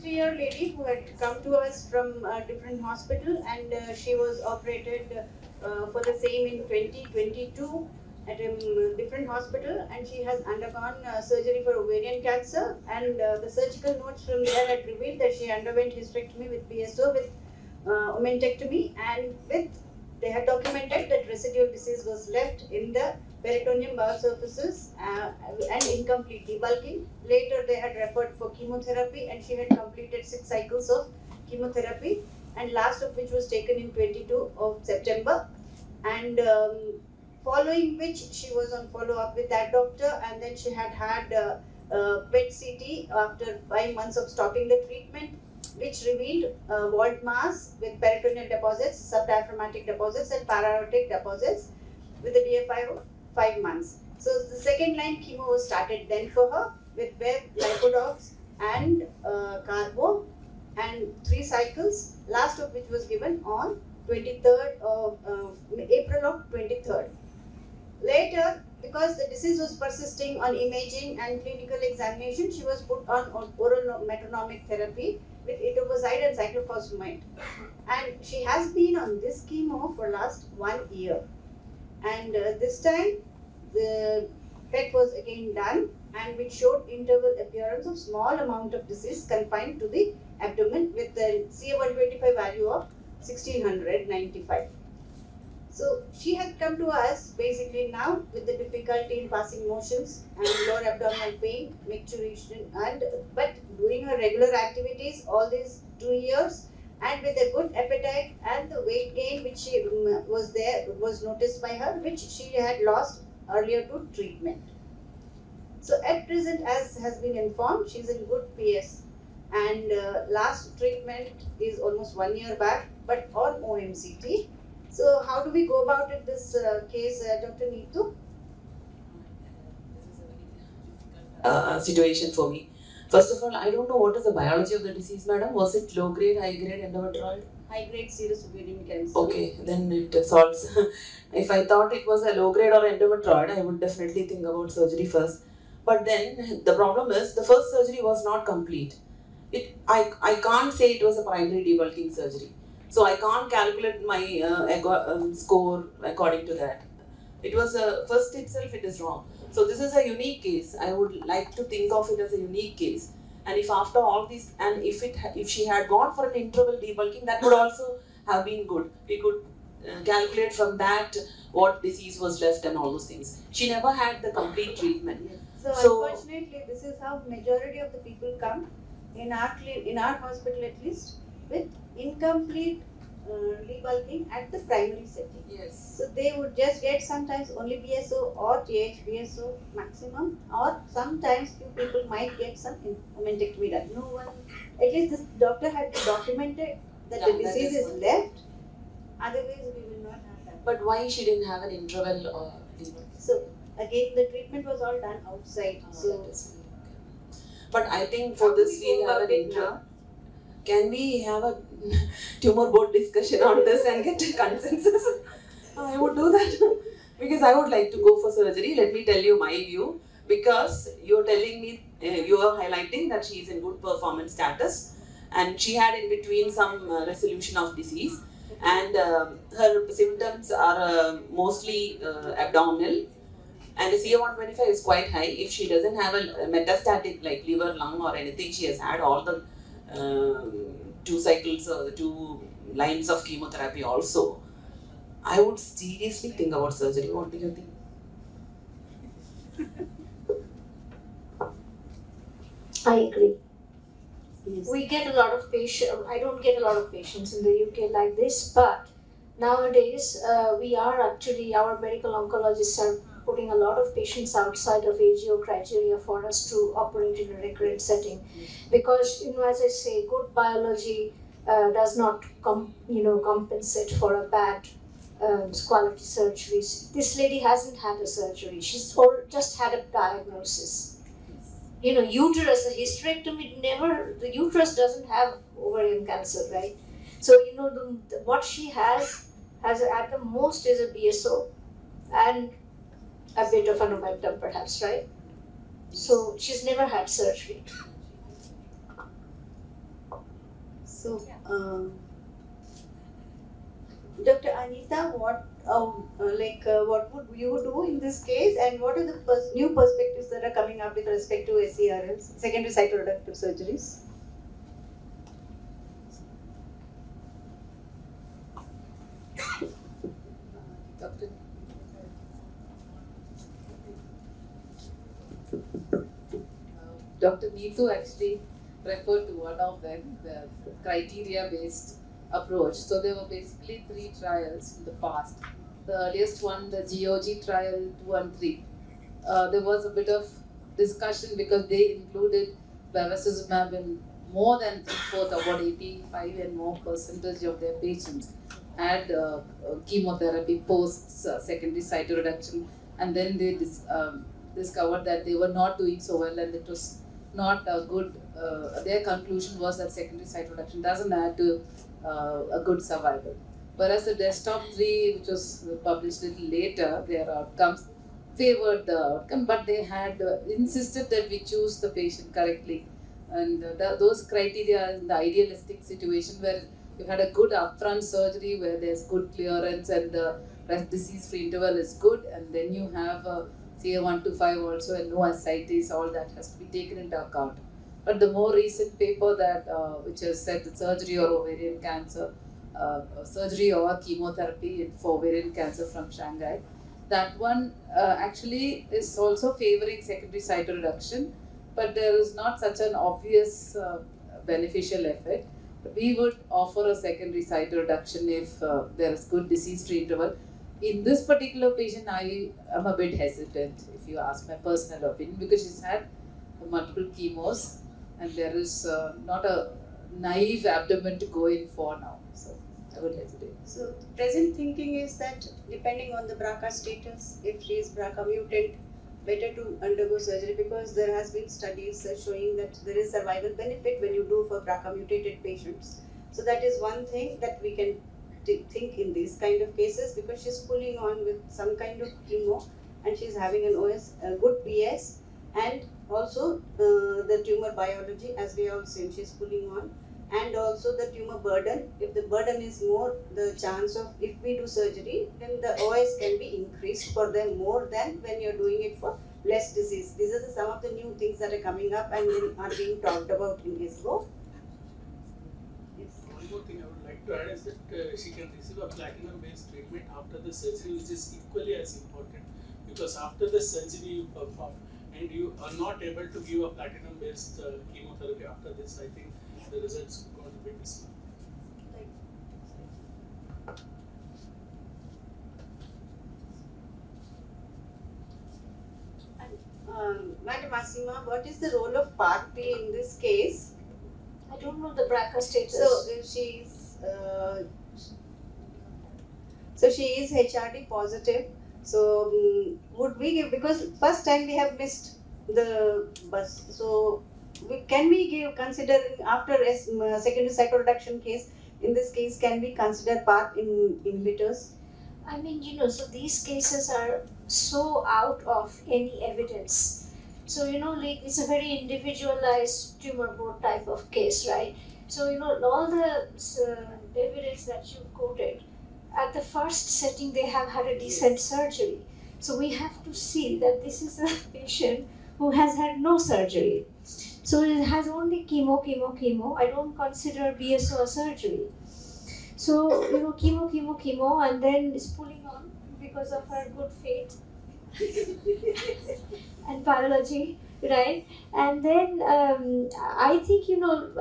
63-year lady who had come to us from a different hospital, and she was operated for the same in 2022 at a different hospital, and she has undergone surgery for ovarian cancer, and the surgical notes from there had revealed that she underwent hysterectomy with PSO with omentectomy, and they had documented that residual disease was left in the peritoneum bowel surfaces and incomplete debulking. Later they had referred for chemotherapy, and she had completed 6 cycles of chemotherapy, and last of which was taken in 22 of September, and following which she was on follow-up with that doctor, and then she had PET CT after 5 months of stopping the treatment, which revealed walled mass with peritoneal deposits, subdiaphragmatic deposits, and para-aortic deposits with a DFI of 5 months. So the second line chemo was started then for her with Bev, Lipodox, and Carbo, and 3 cycles, last of which was given on 23rd of April of 23rd. Later, because the disease was persisting on imaging and clinical examination, she was put on oral metronomic therapy with etoposide and cyclophosphamide. And she has been on this chemo for last 1 year. And this time, the PET was again done, and which showed interval appearance of small amount of disease confined to the abdomen with the CA125 value of 1695. So she had come to us basically now with the difficulty in passing motions and lower abdominal pain, micturition, but doing her regular activities all these 2 years, and with a good appetite, and the weight gain which she was noticed by her, which she had lost earlier to treatment. So at present, as has been informed, she is in good PS, and last treatment is almost 1 year back, but on OMCT. So how do we go about it, this case, Dr. Neetu? Situation for me. First of all, I don't know what is the biology of the disease, madam. Was it low grade, high grade endometrioid? High grade serous ovarian cancer. Okay, then it solves. If I thought it was a low grade or endometrioid, I would definitely think about surgery first. But then the problem is the first surgery was not complete. I can't say it was a primary debulking surgery. So I can't calculate my score according to that. It was first itself it is wrong. So this is a unique case. I would like to think of it as a unique case. And if after all these, and if she had gone for an interval debulking, that would also have been good. We could calculate from that what disease was left and all those things. She never had the complete treatment. So unfortunately, this is how majority of the people come in our hospital, at least, with incomplete debulking at the primary setting. Yes. So they would just get sometimes only BSO or TH-BSO maximum, or sometimes few people might get some omentectomy done. No one, at least this doctor had documented that the disease is left. Otherwise, we will not have that. But why she didn't have an interval or So again, the treatment was all done outside. But I think for this we'll have an interval. Can we have a tumor board discussion on this and get a consensus? I would do that because I would like to go for surgery. Let me tell you my view, because you're telling me, you are highlighting that she is in good performance status and she had in between some resolution of disease, and her symptoms are mostly abdominal, and the CA125 is quite high. If she doesn't have a metastatic like liver, lung or anything, she has had all the 2 cycles or 2 lines of chemotherapy also. I would seriously think about surgery. What do you think? I agree. Yes. We get a lot of patients. I don't get a lot of patients in the UK like this, but nowadays we are actually, our medical oncologists are putting a lot of patients outside of AGO criteria for us to operate in a recurrent setting, because as I say, good biology does not compensate for a bad quality surgeries. This lady hasn't had a surgery; she's just had a diagnosis. Uterus, a hysterectomy, the uterus doesn't have ovarian cancer, right? So what she has at the most is a BSO and a bit of an omentum, perhaps, right? So she's never had surgery. So, Dr. Anita, what would you do in this case, and what are the new perspectives that are coming up with respect to SCRS, secondary cytoreductive surgeries? Dr. Neetu actually referred to one of them, the criteria-based approach. So there were basically 3 trials in the past. The earliest one, the GOG trial 2 and 3. There was a bit of discussion because they included bevacizumab in more than 3/4, about 85 and more percentage of their patients had chemotherapy post secondary cytoreduction, and then they discovered that they were not doing so well, and it was not a good. Their conclusion was that secondary cytoreduction doesn't add to a good survival. Whereas the Desktop 3, which was published a little later, their outcomes favored the outcome, but they had insisted that we choose the patient correctly. And those criteria in the idealistic situation where you had a good upfront surgery where there's good clearance and the disease-free interval is good, and then you have CA125 also and no ascites, all that has to be taken into account. But the more recent paper that which has said that surgery or ovarian cancer, surgery or chemotherapy for ovarian cancer from Shanghai, that one actually is also favoring secondary cytoreduction, but there is not such an obvious beneficial effect. We would offer a secondary cytoreduction if there is good disease-free interval. In this particular patient, I am a bit hesitant, if you ask my personal opinion, because she's had multiple chemos and there is not a naive abdomen to go in for now. So I would hesitate. So present thinking is that depending on the BRCA status, if she is BRCA mutant, better to undergo surgery, because there has been studies showing that there is survival benefit when you do for BRCA mutated patients. So that is one thing that we can think in these kind of cases, because she's pulling on with some kind of chemo and she's having an OS, a good PS, and also the tumor biology, as we all seen, she's pulling on, and also the tumor burden. If the burden is more, the chance of, if we do surgery, then the OS can be increased for them more than when you're doing it for less disease. These are some of the new things that are coming up and are being talked about in ESGO. One more thing I would like to add is that she can receive a platinum-based treatment after the surgery, which is equally as important, because after the surgery you perform and you are not able to give a platinum-based chemotherapy after this, I think the results are going to be dismal. Madam Asima, what is the role of Part B in this case? I don't know the BRCA status. So she is HRD positive. So would we give, because first time we have missed the bus. So can we consider after secondary cytoreduction case, in this case, can we consider PARP inhibitors? I mean, so these cases are so out of any evidence. So, like it's a very individualized tumor board type of case, right? So, all the evidence that you quoted, at the first setting, they have had a decent surgery. So, we have to see that this is a patient who has had no surgery. So, it has only chemo. I don't consider BSO a surgery. So, chemo, and then is pulling on because of her good fate and biology, right? And then I think,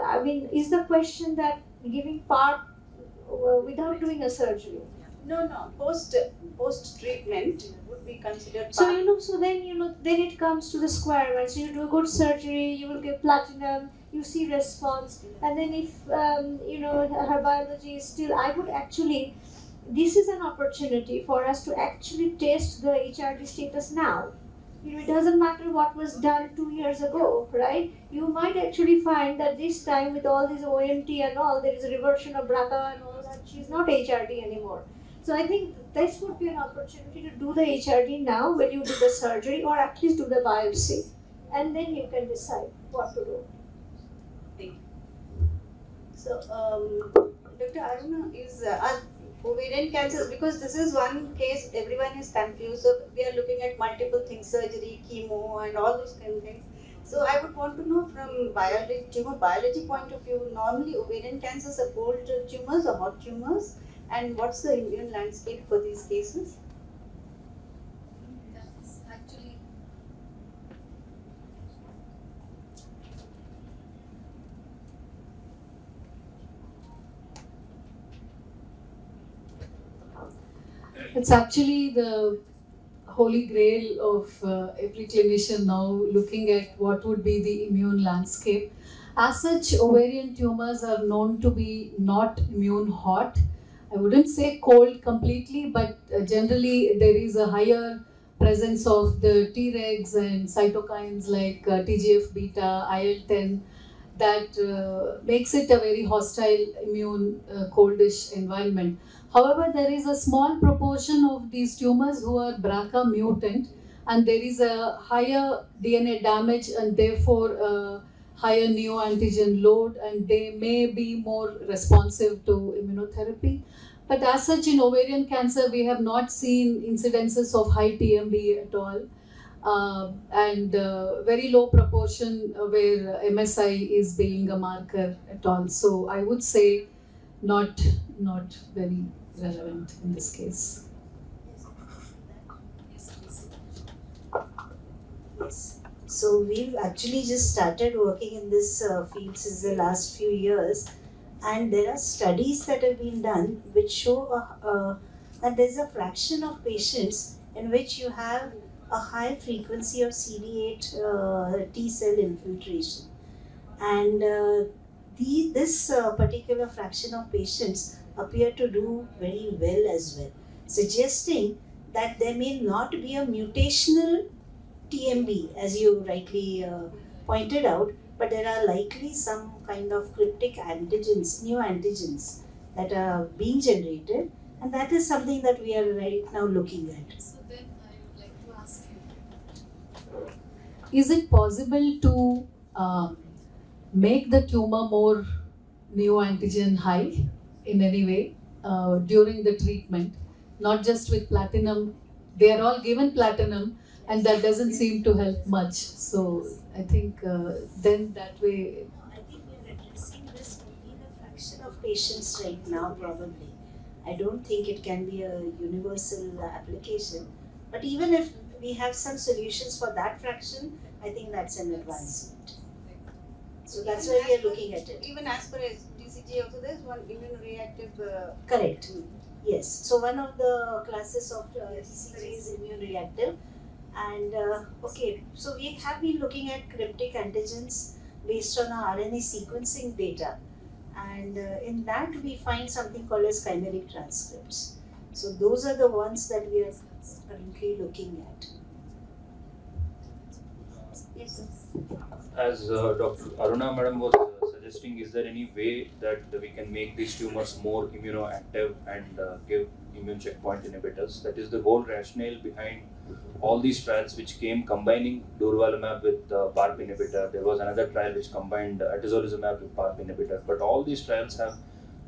I mean, is the question that giving PARP without doing a surgery? No. Post treatment would be considered PARP. So, so then, then it comes to the square, right? So you do a good surgery, you will get platinum, you see response, and then if her biology is still, I would actually, this is an opportunity for us to actually test the HRD status now. It doesn't matter what was done 2 years ago, right? You might actually find that this time with all this OMT and all, there is a reversion of BRCA and all that, she's not HRD anymore. So I think this would be an opportunity to do the HRD now when you do the surgery, or at least do the biopsy, and then you can decide what to do. So, Dr. Aruna, is ovarian cancers, because this is one case everyone is confused. So, we are looking at multiple things, surgery, chemo, and all those kind of things. So, I would want to know from tumor biology point of view, normally ovarian cancers are cold tumors or hot tumors, and what's the immune landscape for these cases? That's actually it's actually the holy grail of every clinician now, looking at what would be the immune landscape. As such, ovarian tumors are known to be not immune hot. I wouldn't say cold completely, but generally there is a higher presence of the Tregs and cytokines like TGF beta, IL-10, that makes it a very hostile immune coldish environment. However, there is a small proportion of these tumors who are BRCA mutant, and there is a higher DNA damage and therefore higher neoantigen load, and they may be more responsive to immunotherapy. But as such, in ovarian cancer, we have not seen incidences of high TMB at all. And very low proportion where MSI is being a marker at all. So I would say not very relevant in this case. Yes. So we've actually just started working in this field since the last few years, and there are studies that have been done which show that there's a fraction of patients in which you have a high frequency of CD8 T cell infiltration, and this particular fraction of patients appear to do very well as well, suggesting that there may not be a mutational TMB, as you rightly pointed out, but there are likely some kind of cryptic antigens, new antigens that are being generated, and that is something that we are right now looking at. So then I would like to ask you, is it possible to make the tumor more neoantigen high in any way during the treatment, not just with platinum? They are all given platinum, and that doesn't seem to help much. So I think then that way. I think we are addressing this only in a fraction of patients right now, probably. I don't think it can be a universal application. But even if we have some solutions for that fraction, I think that's an advancement. So that's why we are looking at it. Even as per TCG also, there is one immunoreactive. Correct. Yes. So one of the classes of TCG is immune reactive. And okay, so we have been looking at cryptic antigens based on our RNA sequencing data. And in that we find something called as chimeric transcripts. So those are the ones that we are currently looking at. Yes, sir. As Dr. Aruna Madam was suggesting, is there any way that we can make these tumors more immunoactive and give immune checkpoint inhibitors? That is the whole rationale behind all these trials which came combining durvalumab with PARP inhibitor. There was another trial which combined atezolizumab with PARP inhibitor, but all these trials have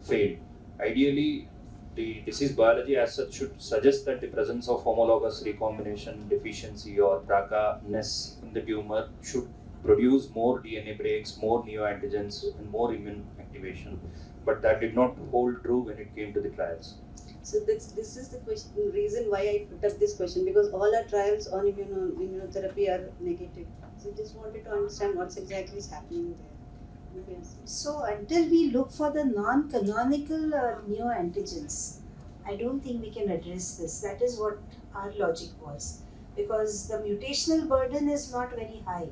failed. Ideally, the disease biology as such should suggest that the presence of homologous recombination deficiency or BRCA-ness in the tumor should produce more DNA breaks, more neoantigens, and more immune activation. But that did not hold true when it came to the trials. So this is the question, reason why I put up this question, because all our trials on immunotherapy are negative. So just wanted to understand what's exactly is happening there. Yes. So until we look for the non-canonical neoantigens, I don't think we can address this. That is what our logic was, because the mutational burden is not very high.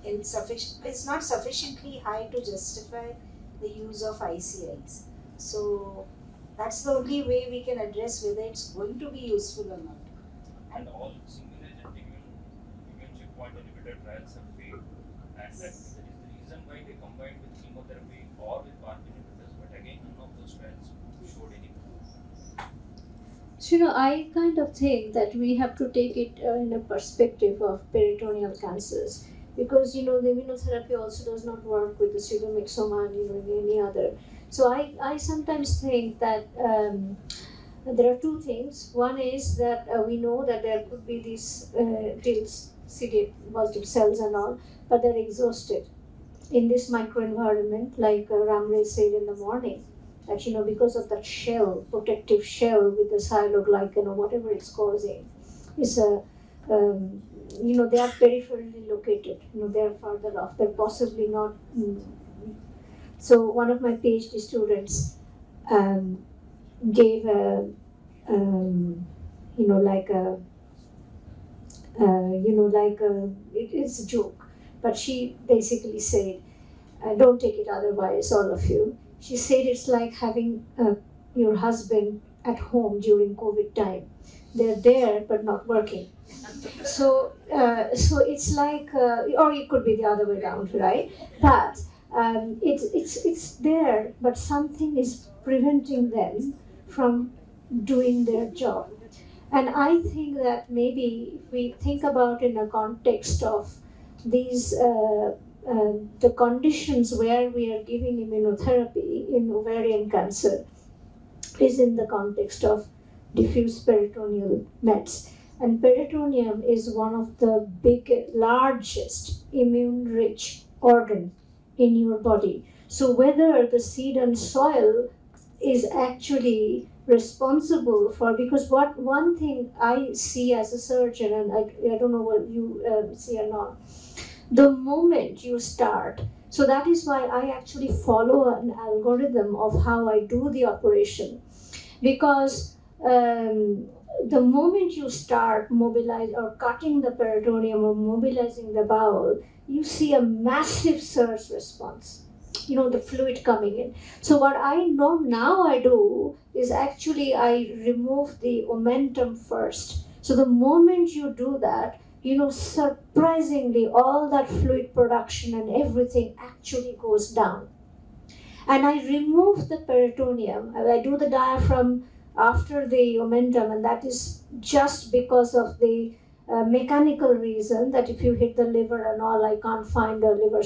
It's not sufficiently high to justify the use of ICIs. So that's the only way we can address whether it's going to be useful or not. And all single agent immune checkpoint inhibitor trials have failed. And that is the reason why they combined with chemotherapy or with PARP inhibitors. But again, none of those trials showed any proof. So, I kind of think that we have to take it in a perspective of peritoneal cancers. because the immunotherapy also does not work with the pseudomyxoma and in any other. So I sometimes think that there are two things. One is that we know that there could be these TILs, CD positive cells and all, but they're exhausted in this microenvironment, like Ramray said in the morning, that because of that shell, protective shell with the sialoglycan or whatever it's causing, is a they are peripherally located. They're farther off. They're possibly not. So one of my PhD students gave a it's a joke, but she basically said, don't take it otherwise, all of you. She said it's like having your husband at home during COVID time. They're there but not working. So it's like, or it could be the other way around, right? But it's there, but something is preventing them from doing their job. And I think that maybe if we think about in a context of these the conditions where we are giving immunotherapy in ovarian cancer is in the context of diffuse peritoneal mets. And peritoneum is one of the largest immune-rich organ in your body. So whether the seed and soil is actually responsible for, because one thing I see as a surgeon, and I don't know what you see or not, the moment you start, so that is why I actually follow an algorithm of how I do the operation, because the moment you start mobilize or cutting the peritoneum or mobilizing the bowel, you see a massive surge response, the fluid coming in. So what I know now I do is actually I remove the omentum first. So the moment you do that, surprisingly, all that fluid production and everything actually goes down. And I remove the peritoneum. I do the diaphragm after the omentum, and that is just because of the mechanical reason that if you hit the liver and all, I can't find a liver,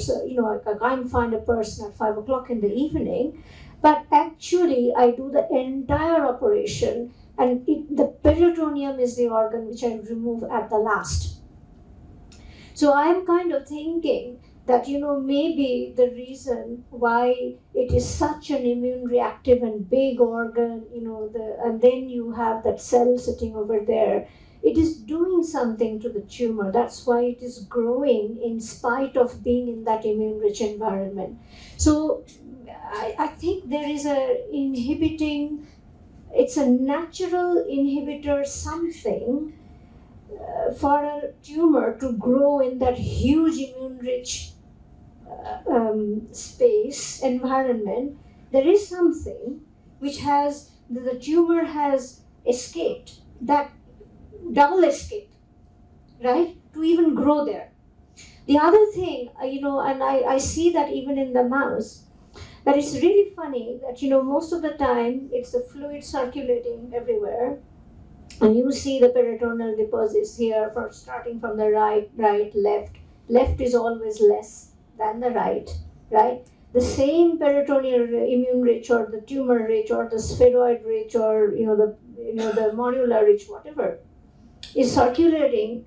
I can't find a person at 5 o'clock in the evening. But actually, I do the entire operation, and the peritoneum is the organ which I remove at the last. So I'm kind of thinking that, maybe the reason why it is such an immune reactive and big organ, and then you have that cell sitting over there, it is doing something to the tumor. That's why it is growing in spite of being in that immune-rich environment. So I think there is it's a natural inhibitor something for a tumor to grow in that huge immune-rich space environment. There is something which the tumor has escaped, that double escape, right, to even grow there. The other thing, and I see that even in the mouse, that it's really funny that, most of the time it's the fluid circulating everywhere. And you see the peritoneal deposits here starting from the right, left. Left is always less than the right? The same peritoneal immune-rich or the tumor-rich or the spheroid-rich or, the modular-rich, whatever, is circulating.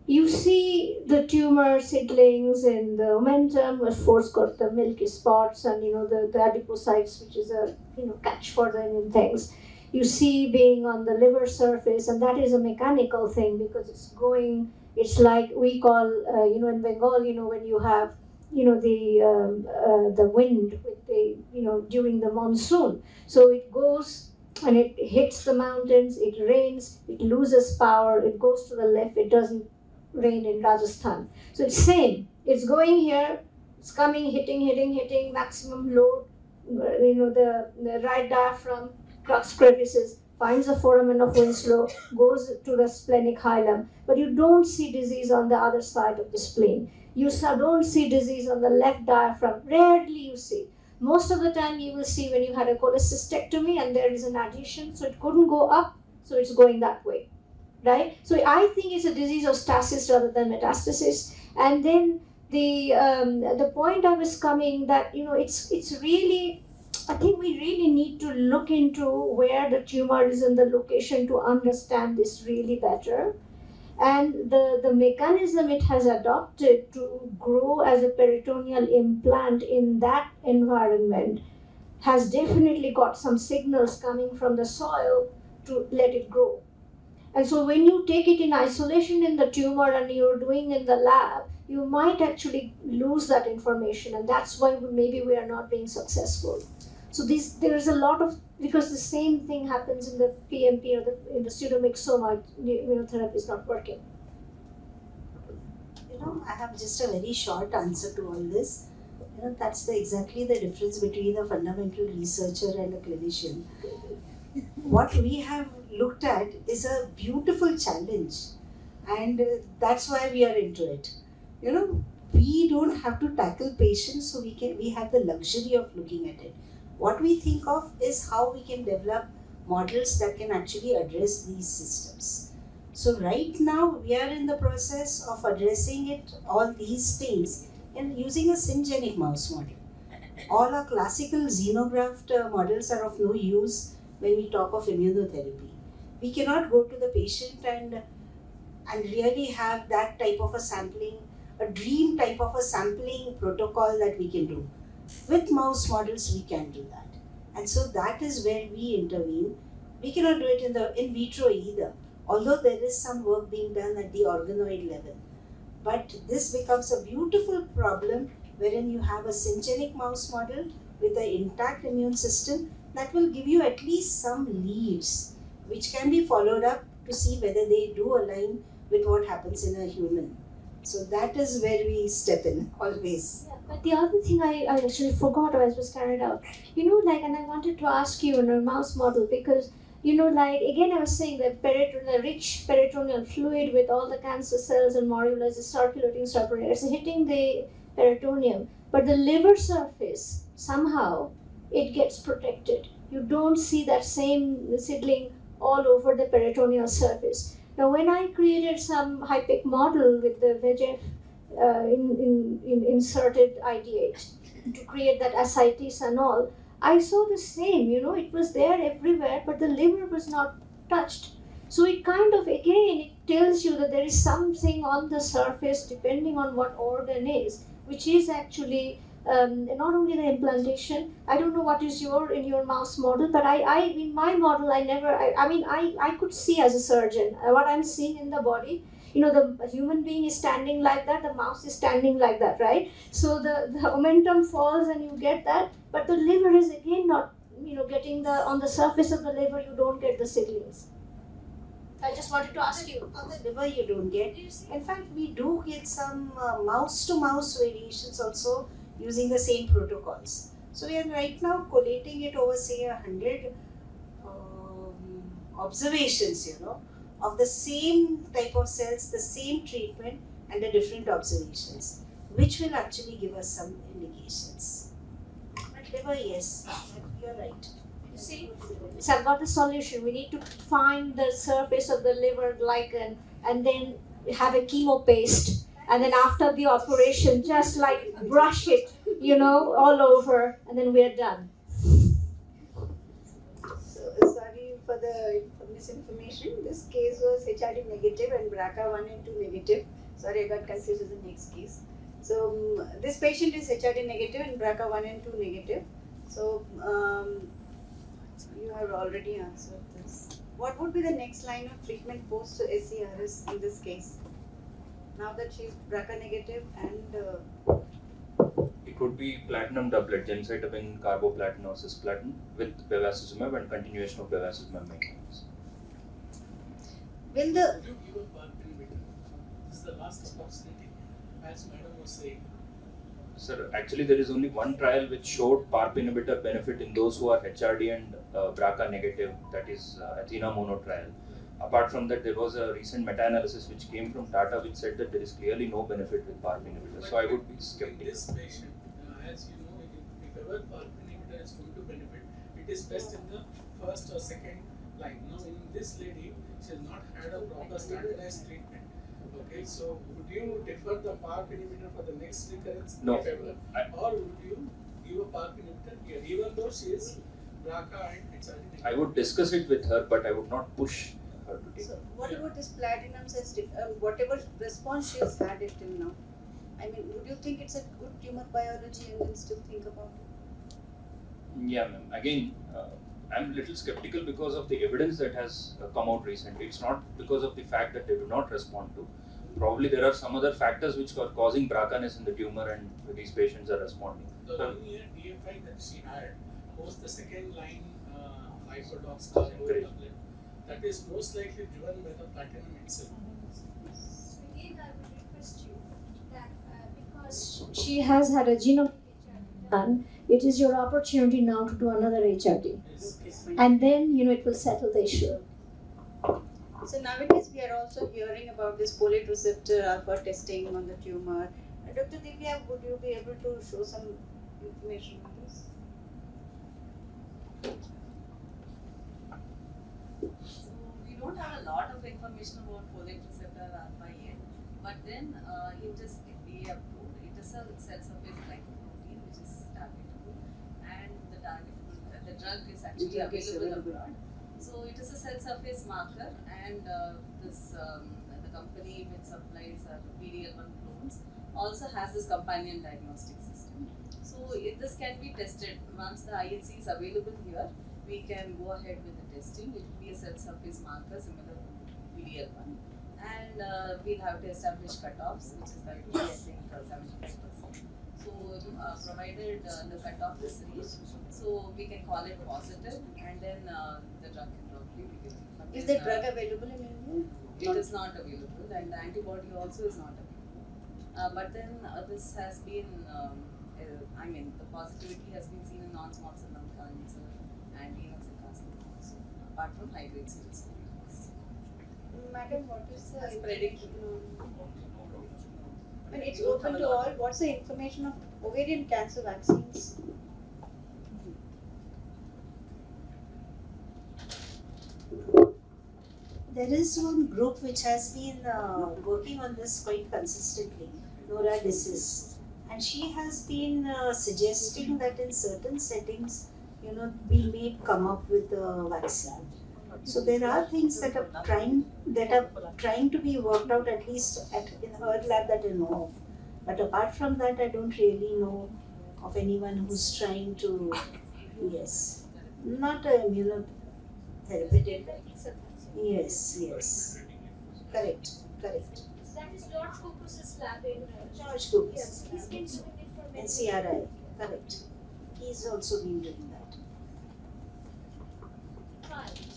You see the tumor seedlings in the omentum, of course, got the milky spots and, the adipocytes, which is a, catch for the immune things. You see being on the liver surface, and that is a mechanical thing because it's like we call, in Bengal, when you have, the wind with the, during the monsoon. So it goes and it hits the mountains, it rains, it loses power, it goes to the left, it doesn't rain in Rajasthan. So it's same, it's going here, it's coming, hitting, maximum load, the right diaphragm, crux crevices, finds the foramen of Winslow, goes to the splenic hilum, but you don't see disease on the other side of the spleen. You don't see disease on the left diaphragm. Rarely you see. Most of the time you will see when you had a cholecystectomy and there is an adhesion, so it couldn't go up, so it's going that way, right? So I think it's a disease of stasis rather than metastasis. And then the point I was coming that, you know, it's really, I think we really need to look into where the tumor is in the location to understand this really better. And the mechanism it has adopted to grow as a peritoneal implant in that environment has definitely got some signals coming from the soil to let it grow. And so when you take it in isolation in the tumor and you're doing in the lab, you might actually lose that information, and that's why maybe we are not being successful. So there is a lot of, because the same thing happens in the PMP or in the pseudomyxoma, immunotherapy is not working. You know, I have just a very short answer to all this. You know, that's exactly the difference between a fundamental researcher and a clinician. What we have looked at is a beautiful challenge, and that's why we are into it. You know, we don't have to tackle patients, so we have the luxury of looking at it. What we think of is how we can develop models that can actually address these systems. So right now we are in the process of addressing it, all these things, and using a syngeneic mouse model. All our classical xenograft models are of no use when we talk of immunotherapy. We cannot go to the patient and really have that type of a sampling, a dream type of a sampling protocol that we can do. With mouse models, we can do that. And so that is where we intervene. We cannot do it in the in vitro either, although there is some work being done at the organoid level. But this becomes a beautiful problem wherein you have a syngeneic mouse model with an intact immune system that will give you at least some leads, which can be followed up to see whether they do align with what happens in a human. So that is where we step in, always. Yeah, but the other thing I actually forgot as was carried out, you know, like, and I wanted to ask you in a mouse model, because, you know, like, again, I was saying that the rich peritoneal fluid with all the cancer cells and morulus is circulating separately. It's hitting the peritoneum, but the liver surface, somehow, it gets protected. You don't see that same seedling all over the peritoneal surface. Now, when I created some HiPEC model with the VEGF inserted ideate to create that ascites and all, I saw the same, you know, it was there everywhere, but the liver was not touched. So it kind of, again, it tells you that there is something on the surface, depending on what organ is, which is actually not only the implantation. I don't know what is in your mouse model, but in my model, I could see as a surgeon what I'm seeing in the body. You know, the human being is standing like that, the mouse is standing like that, right? So the momentum falls and you get that, but the liver is again not, you know, getting on the surface of the liver, you don't get the seedlings. I just wanted to ask you. On the liver you don't get. In fact, we do get some mouse-to-mouse variations also using the same protocols. So we are right now collating it over, say, 100 observations, you know, of the same type of cells, the same treatment, and the different observations, which will actually give us some indications. But liver, yes, you're right. You see, so I've got the solution. We need to find the surface of the liver glycan and then have a chemo paste. And then after the operation, just like brush it, you know, all over, and then we're done. So, sorry for the misinformation. This case was HRD negative and BRCA1 and 2 negative. Sorry, I got confused with the next case. So, this patient is HRD negative and BRCA1 and 2 negative. So, you have already answered this. What would be the next line of treatment post SCRS in this case? Now that she's BRCA negative and it would be platinum doublet, gemcitabine, carboplatin or cisplatin with bevacizumab and continuation of bevacizumab maintenance. will the Would you give a PARP inhibitor? This is the last opportunity, as Madam was saying. Sir, actually there is only one trial which showed PARP inhibitor benefit in those who are HRD and BRCA negative, that is Athena mono trial. Apart from that, there was a recent meta-analysis which came from Tata which said that there is clearly no benefit with PARP inhibitor. So I would be skeptical. This patient, as you know, if ever PARP inhibitor is going to benefit, it is best in the first or second line. Now, in this lady, she has not had a proper standardized treatment. Okay, so would you defer the PARP inhibitor for the next recurrence? No. If ever? Or would you give a PARP inhibitor here, even though she is BRCA and HIV negative? I would discuss it with her, but I would not push her to take So it. what about this platinum sensitive, whatever response she has had it till now? I mean, would you think it's a good tumor biology and then still think about it? Yeah, ma'am. Again, I'm a little skeptical because of the evidence that has come out recently. It's not because of the fact that they do not respond to. Probably there are some other factors which are causing BRCA-ness in the tumor, and these patients are responding. The 1 year DFI that she had post the second line isodox doublet, that is most likely driven by the platinum itself. Again, I would request you that because she has had a genome done, it is your opportunity now to do another HRT. Yes. And then, it will settle the issue. So nowadays we are also hearing about this folate receptor alpha testing on the tumor. Dr. Divya, would you be able to show some information on this? So we don't have a lot of information about folate receptor alpha yet, but then it is FDA approved. It is a cell surface glycoprotein which is targetable, and the drug is actually available abroad. So it is a cell surface marker, and the company which supplies PD-L1 clones also has this companion diagnostic system. So this can be tested once the IHC is available here. We can go ahead with the testing. It will be a cell surface marker similar to PD-L1, and we'll have to establish cutoffs, which is going to be, I think, 75%. So provided the cutoff is reached, so we can call it positive, and then the drug can probably be given. Is the drug available in India? It is not available, and the antibody also is not available. But then this has been, the positivity has been seen in non-small cell lung cancer and renal cell carcinoma also, apart from high-grade serous ovarian. Madam, what is the Spreading. I mean, it's open to all. What's the information of ovarian cancer vaccines? There is one group which has been working on this quite consistently, Nora Disis, and she has been suggesting that in certain settings, we may come up with a vaccine. So there are things that are trying to be worked out, at least in her lab that I know of. But apart from that, I don't really know of anyone who's trying to, not immunotherapeutic. Yes. Correct. That is George Cooper's lab in George Cooper. Yes, he's been doing it for many NCRI, correct. He's also been doing that. trials.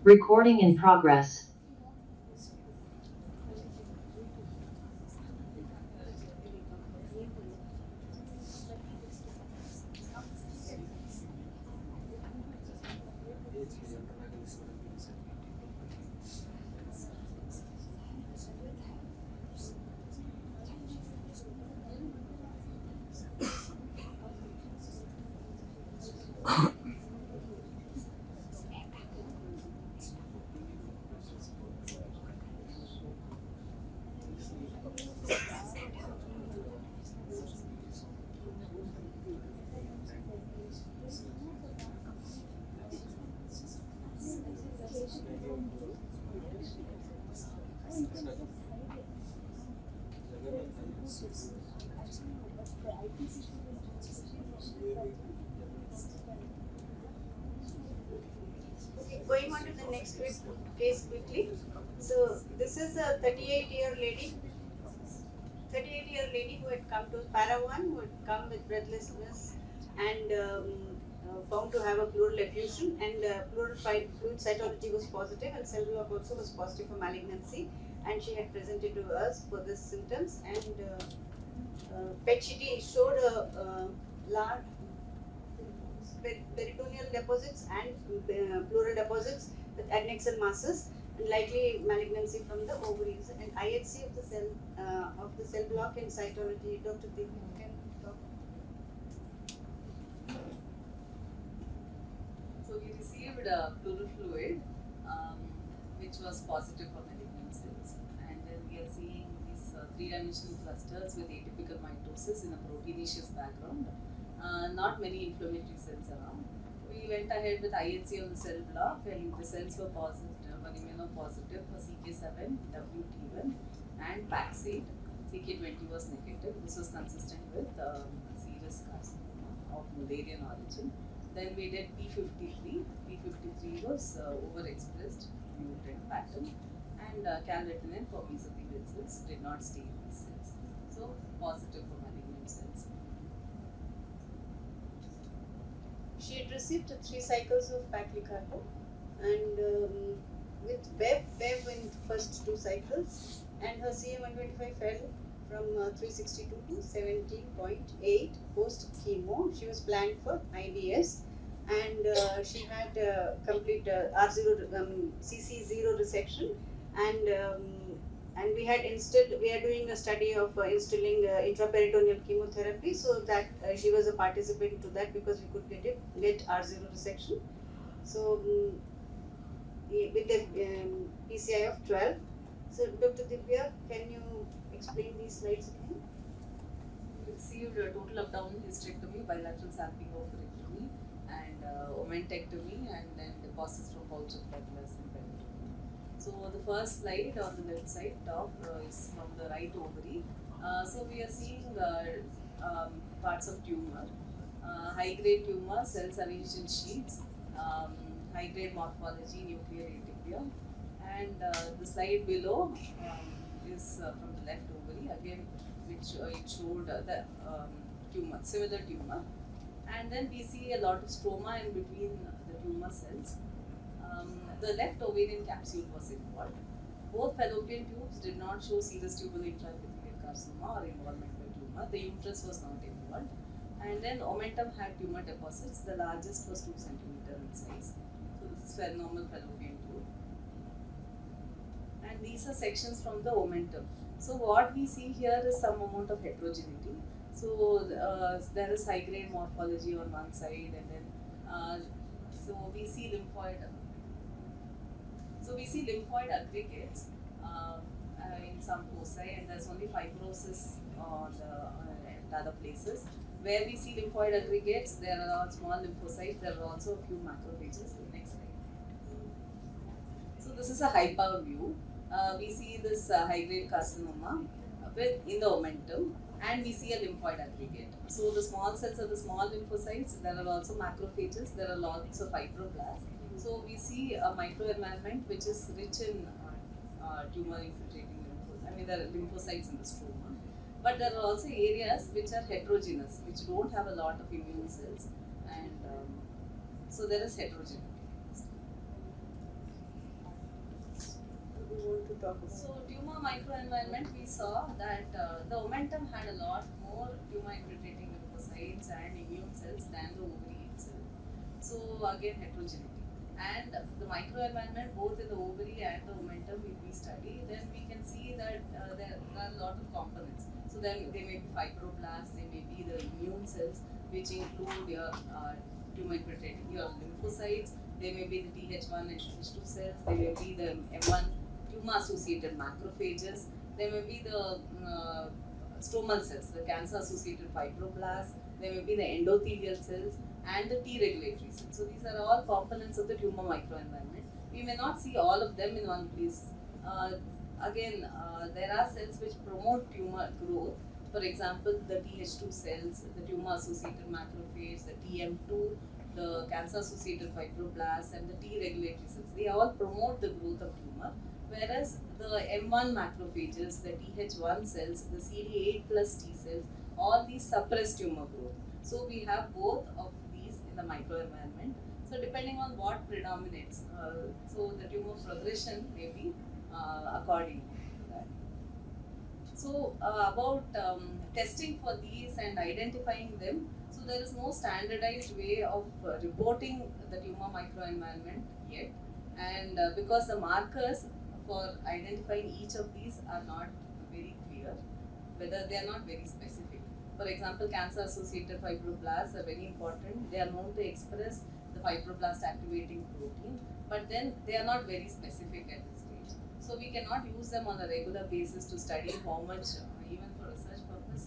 Recording in progress. Okay, going on to the next case quickly. So this is a 38-year lady. 38-year lady who had come to Para-1, who had come with breathlessness and found to have a pleural effusion, and pleural fluid cytology was positive, and cell block also was positive for malignancy, and she had presented to us for these symptoms, and PET-CT showed a large peritoneal deposits and pleural deposits with adnexal masses, and likely malignancy from the ovaries, and IHC of the cell block and cytology. Dr. Deepak can talk. So we received pleural fluid, which was positive for malignant cells, and then we are seeing these three-dimensional clusters with atypical mitosis in a proteinaceous background. Not many inflammatory cells around. We went ahead with IHC on the cell block, and the cells were positive, immunopositive for CK7, WT1, and PAX8. CK20 was negative. This was consistent with serous carcinoma of Mullerian origin. Then we did P53. P53 was overexpressed mutant pattern, and calretinine for mesothelial cells did not stay in these cells. So positive for malignant cells. She had received 3 cycles of paclitaxel, and with Bev in first 2 cycles, and her CA125 fell from 362 to 17.8 post chemo. She was planned for IDS, and she had complete R0 CC0 resection, and we are doing a study of instilling intraperitoneal chemotherapy, so that she was a participant to that because we could get R0 resection. So with a PCI of 12. So Dr. Divya, can you explain these slides again? We received a total abdominal hysterectomy, bilateral salpingo-oophorectomy, and omentectomy, and then deposits from pouch of blood vessels in peritoneum. So the first slide on the left side top is from the right ovary. So we are seeing parts of tumor, high-grade tumor, cells arranged in sheets, high-grade morphology, nuclear atypia, and the slide below is from the left ovary again, which it showed the tumor, similar tumor, and then we see a lot of stroma in between the tumor cells. The left ovarian capsule was involved. Both fallopian tubes did not show serous tubular intraepithelial carcinoma or involvement by tumor. The uterus was not involved. And then omentum had tumor deposits. The largest was 2 cm in size. So this is normal fallopian tube. And these are sections from the omentum. So what we see here is some amount of heterogeneity. So there is high-grade morphology on one side, and then so we see lymphoid. So we see lymphoid aggregates in some foci, and there's only fibrosis on the other places. Where we see lymphoid aggregates, there are small lymphocytes. There are also a few macrophages. Next slide. So this is a high-power view. We see this high-grade carcinoma in the omentum, and we see a lymphoid aggregate. So the small cells are the small lymphocytes. There are also macrophages. There are lots of fibroblasts. So we see a microenvironment which is rich in tumor-infiltrating lymphocytes. I mean, there are lymphocytes in the stroma. But there are also areas which are heterogeneous, which don't have a lot of immune cells, and so there is heterogeneity. So tumor microenvironment, we saw that the omentum had a lot more tumor-infiltrating lymphocytes and immune cells than the ovary itself. So again, heterogeneity. And the microenvironment, both in the ovary and the omentum, if we study, then we can see that there are a lot of components. So then they may be fibroblasts, they may be the immune cells, which include your tumor-infiltrating, your lymphocytes, they may be the Th1 and Th2 cells, they may be the M1 tumor-associated macrophages, there may be the stromal cells, the cancer-associated fibroblasts, there may be the endothelial cells, and the T regulatory cells. So these are all components of the tumor microenvironment. We may not see all of them in one place. There are cells which promote tumor growth. For example, the Th2 cells, the tumor-associated macrophage, the TM2 the cancer-associated fibroblasts, and the T regulatory cells. They all promote the growth of tumor, whereas the M1 macrophages, the Th1 cells, the CD8 plus T cells, all these suppress tumor growth. So we have both of these in the microenvironment. So depending on what predominates, so the tumor progression may be according to that. So about testing for these and identifying them, so there is no standardized way of reporting the tumor microenvironment yet, and because the markers for identifying each of these are not very clear, whether they are not very specific. For example, cancer-associated fibroblasts are very important. They are known to express the fibroblast activating protein, but then they are not very specific at this stage. So we cannot use them on a regular basis to study how much, even for research purpose,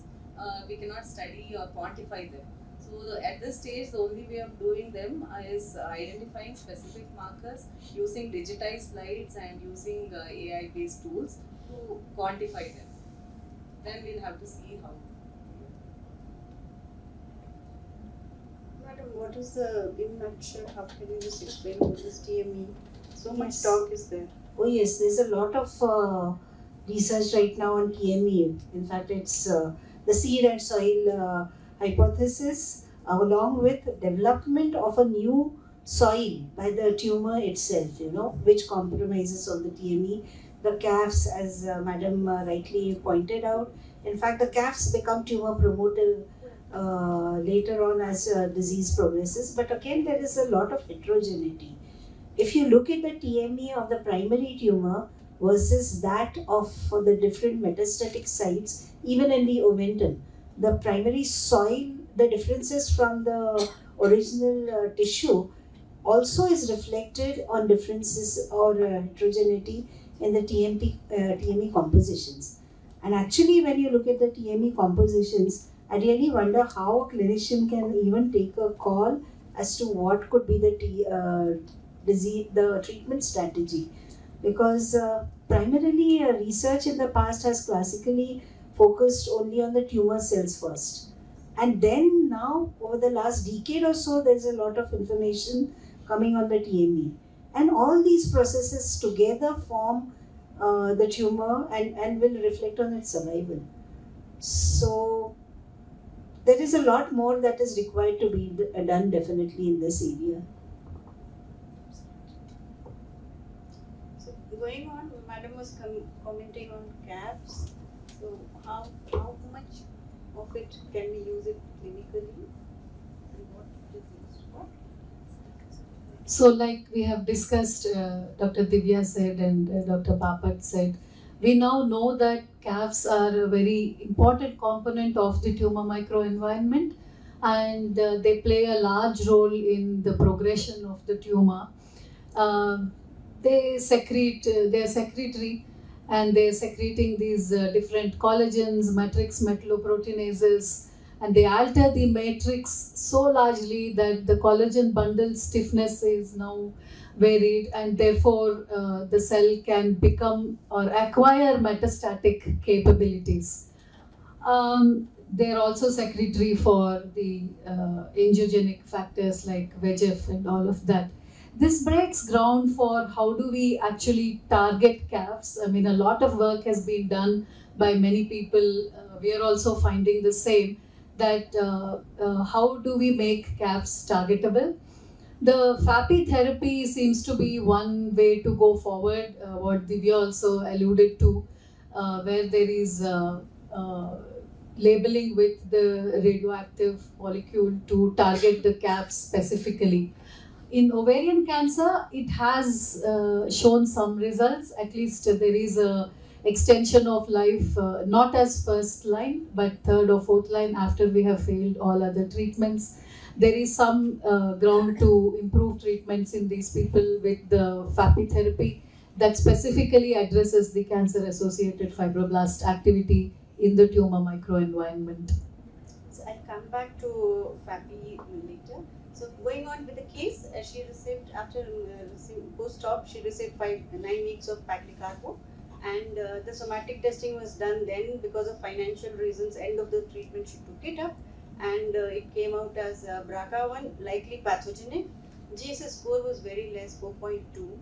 we cannot study or quantify them. So at this stage, the only way of doing them is identifying specific markers, using digitized slides and using AI-based tools to quantify them. Then we'll have to see how. Madam, what is the, in a nutshell, how can you just explain what is TME? So much Yes. talk is there. Oh yes, there's a lot of research right now on TME. In fact, it's the seed and soil hypothesis, along with development of a new soil by the tumor itself, which compromises on the TME. The CAFs, as Madam rightly pointed out, in fact, the CAFs become tumor promoter later on as disease progresses. But again, there is a lot of heterogeneity. If you look at the TME of the primary tumor versus that of the different metastatic sites, even in the omentum, the primary soil, the differences from the original tissue also is reflected on differences or heterogeneity in the TME compositions. And actually, when you look at the TME compositions, I really wonder how a clinician can even take a call as to what could be the treatment strategy, because primarily research in the past has classically focused only on the tumor cells first, and then now over the last decade or so there's a lot of information coming on the TME, and all these processes together form the tumor and will reflect on its survival. So there is a lot more that is required to be done definitely in this area. Going on, Madam was commenting on CAFs. So how much of it can we use it clinically, and what is used for? So like we have discussed, Dr. Divya said and Dr. Papat said, we now know that CAFs are a very important component of the tumor microenvironment, and they play a large role in the progression of the tumor. They are secretory, and they are secreting these different collagens, matrix metalloproteinases, and they alter the matrix so largely that the collagen bundle stiffness is now varied, and therefore the cell can become or acquire metastatic capabilities. They are also secretory for the angiogenic factors like VEGF and all of that. This breaks ground for how do we actually target CAFs. I mean, a lot of work has been done by many people. We are also finding the same, that how do we make CAFs targetable. The FAPI therapy seems to be one way to go forward, what Divya also alluded to, where there is labeling with the radioactive molecule to target the CAFs specifically. In ovarian cancer, it has shown some results. At least there is a extension of life, not as first line, but third or fourth line after we have failed all other treatments. There is some ground to improve treatments in these people with the FAPI therapy that specifically addresses the cancer-associated fibroblast activity in the tumor microenvironment. So I'll come back to FAPI later. So going on with the case, she received, after post-op, she received 9 weeks of paclitaxel, and the somatic testing was done then. Because of financial reasons, end of the treatment she took it up, and it came out as BRCA1 likely pathogenic. GSS score was very less, 4.2,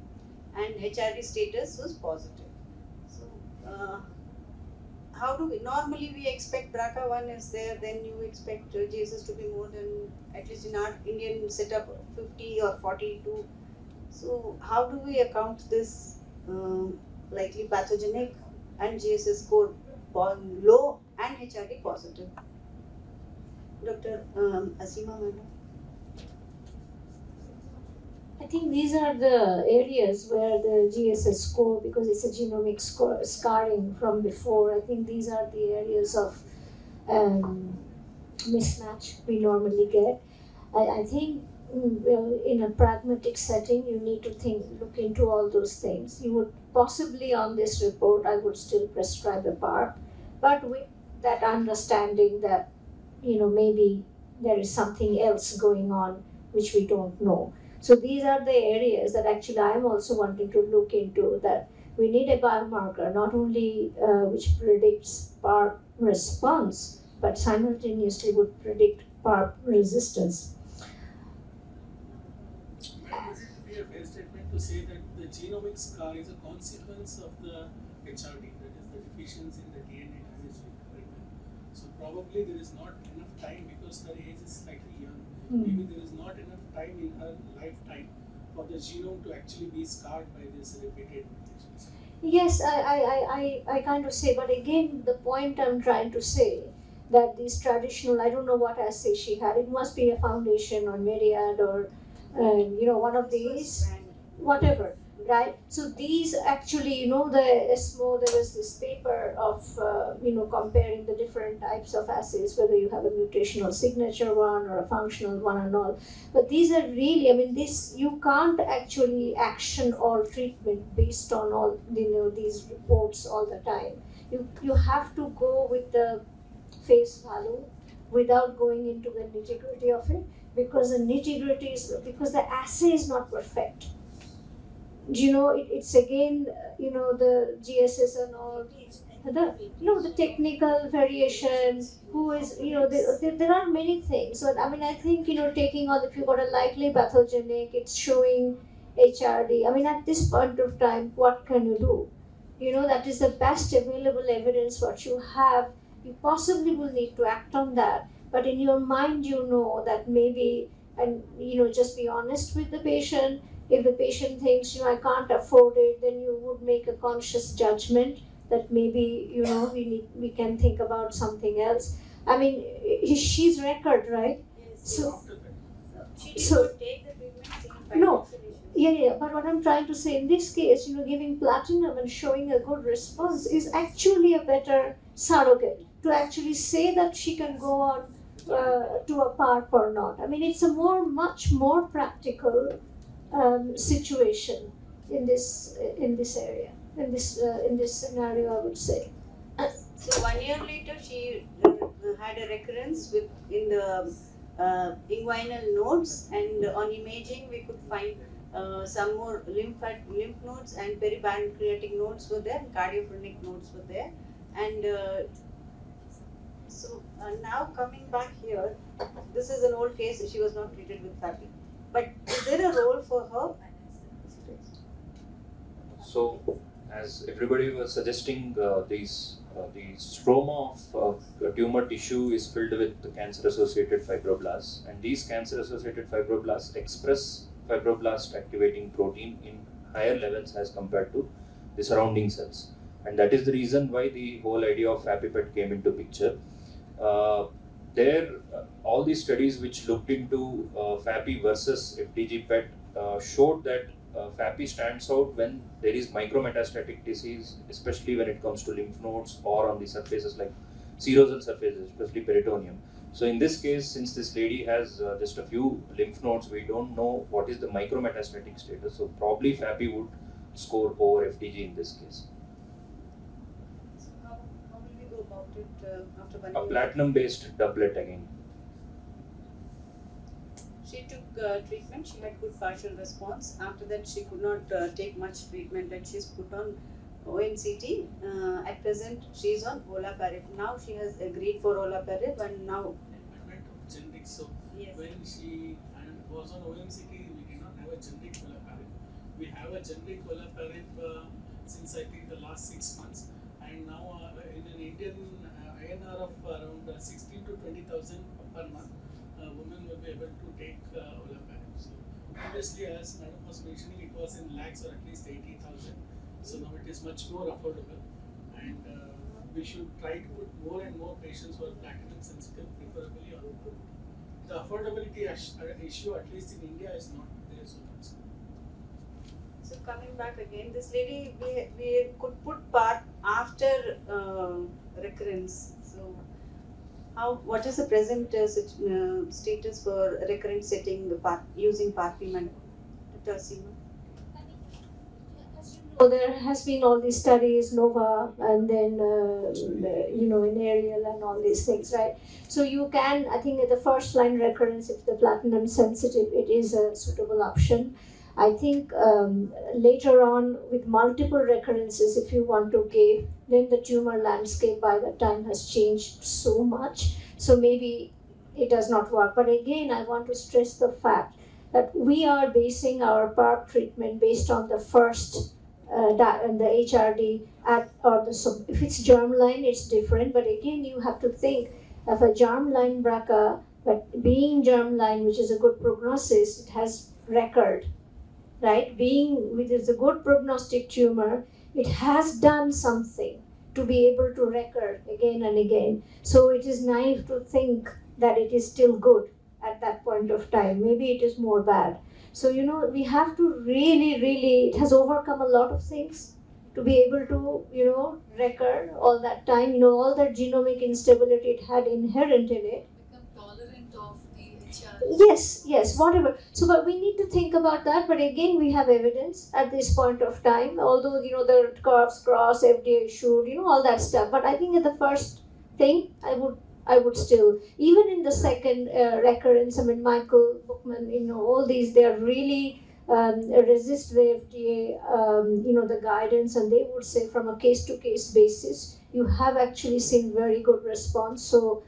and HRD status was positive. So, how do we normally we expect BRCA1 is there, then you expect GSS to be more than, at least in our Indian setup, 50 or 42. So, how do we account this likely pathogenic and GSS score low and HRD positive? Dr. Asima, madam. I think these are the areas where the GSS score, because it's a genomic scarring from before, I think these are the areas of mismatch we normally get. I think in a pragmatic setting, you need to look into all those things. You would possibly, on this report, I would still prescribe a PARP, but with that understanding that, maybe there is something else going on which we don't know. So these are the areas that actually I am also wanting to look into, that we need a biomarker, not only which predicts PARP response, but simultaneously would predict PARP resistance. Would it be a fair statement to say that the genomic scar is a consequence of the HRD, that is the deficiency in the DNA damage fragment? So probably there is not enough time, because her age is slightly young. Maybe there is not enough time in her lifetime for the genome to actually be scarred by this repeated mutations. Yes, I kind of say, but again, the point I'm trying to say, that these traditional, I don't know what assay she had, it must be a Foundation or Myriad or one of these, whatever, right? So these actually, the ESMO, there was this paper of, comparing the different types of assays, whether you have a mutational signature one or a functional one and all. But these are really, you can't actually action all treatment based on all, these reports all the time. You have to go with the face value without going into the nitty-gritty of it, because the nitty-gritty is, because the assay is not perfect. It's again, the GSS and all, the technical variation, who is, there are many things. So, I think, taking on, if you got a likely pathogenic, it's showing HRD. At this point of time, what can you do? That is the best available evidence what you have. You possibly will need to act on that. But in your mind, that maybe, and, just be honest with the patient. If the patient thinks, I can't afford it, then you would make a conscious judgment that maybe, we can think about something else. She's record, right? Yes. So she did not take the treatment. No. Yeah. But what I'm trying to say, in this case, giving platinum and showing a good response is actually a better surrogate to actually say that she can go on to a PARP or not. It's a much more practical situation in this area, in this scenario, I would say. So 1 year later, she had a recurrence in the inguinal nodes, and on imaging we could find some more lymph nodes, and peripancreatic nodes were there, and cardiophrenic nodes were there, and so now coming back here, this is an old case. She was not treated with FAPI, but is there a role for her? So, as everybody was suggesting, the stroma of tumor tissue is filled with cancer-associated fibroblasts, and these cancer-associated fibroblasts express fibroblast activating protein in higher levels as compared to the surrounding cells, and that is the reason why the whole idea of FAPI-PET came into picture. All these studies which looked into FAPI versus FDG-PET showed that FAPI stands out when there is micrometastatic disease, especially when it comes to lymph nodes or on the surfaces like serosal surfaces, especially peritoneum. So in this case, since this lady has just a few lymph nodes, we don't know what is the micrometastatic status. So probably FAPI would score over FDG in this case. So how will we go about it after 1 A year? platinum-based doublet again. She took treatment, she had good partial response. After that, she could not take much treatment, and she's put on ONCT. At present, she is on olaparib. Now she has agreed for olaparib, and now. Advent generic. So Yes. when she was on OMCT, we did not have a generic olaparib. We have a generic olaparib since I think the last 6 months, and now in an Indian INR of around 16 to 20,000 per month, women will be able to take olaparib. So previously, as Madam was mentioning, it was in lakhs or at least 80,000. So now it is much more affordable, and we should try to put more and more patients who are platinum sensitive, preferably on the affordability issue, at least in India, is not there so much. So coming back again, this lady, we could put PARP after recurrence. So what is the present status for recurrent setting the PARP, using PARP, Madam? Dr. Seema? So there has been all these studies, NOVA, and then in Ariel and all these things, right? So you can, I think, at the first line recurrence, if the platinum sensitive, it is a suitable option. I think later on, with multiple recurrences, if you want to give, then the tumor landscape by that time has changed so much. So maybe it does not work. But again, I want to stress the fact that we are basing our PARP treatment based on the first and the HRD so if it's germline, it's different. But again, you have to think of a germline BRCA, but being germline, which is a good prognosis, it has record, right? Being which is a good prognostic tumor, it has done something to be able to record again and again. So it is naive to think that it is still good at that point of time. Maybe it is more bad. So, we have to really, it has overcome a lot of things to be able to, record all that time, all that genomic instability it had inherent in it. Become tolerant of the HR. Yes, whatever. So, but we need to think about that. But again, we have evidence at this point of time, although, the curves cross, FDA issued, all that stuff. But I think at the first thing, I would still, even in the second recurrence, I mean, Michael Bookman, all these, they are really resist the FDA, the guidance, and they would say from a case-to-case basis, you have actually seen very good response. So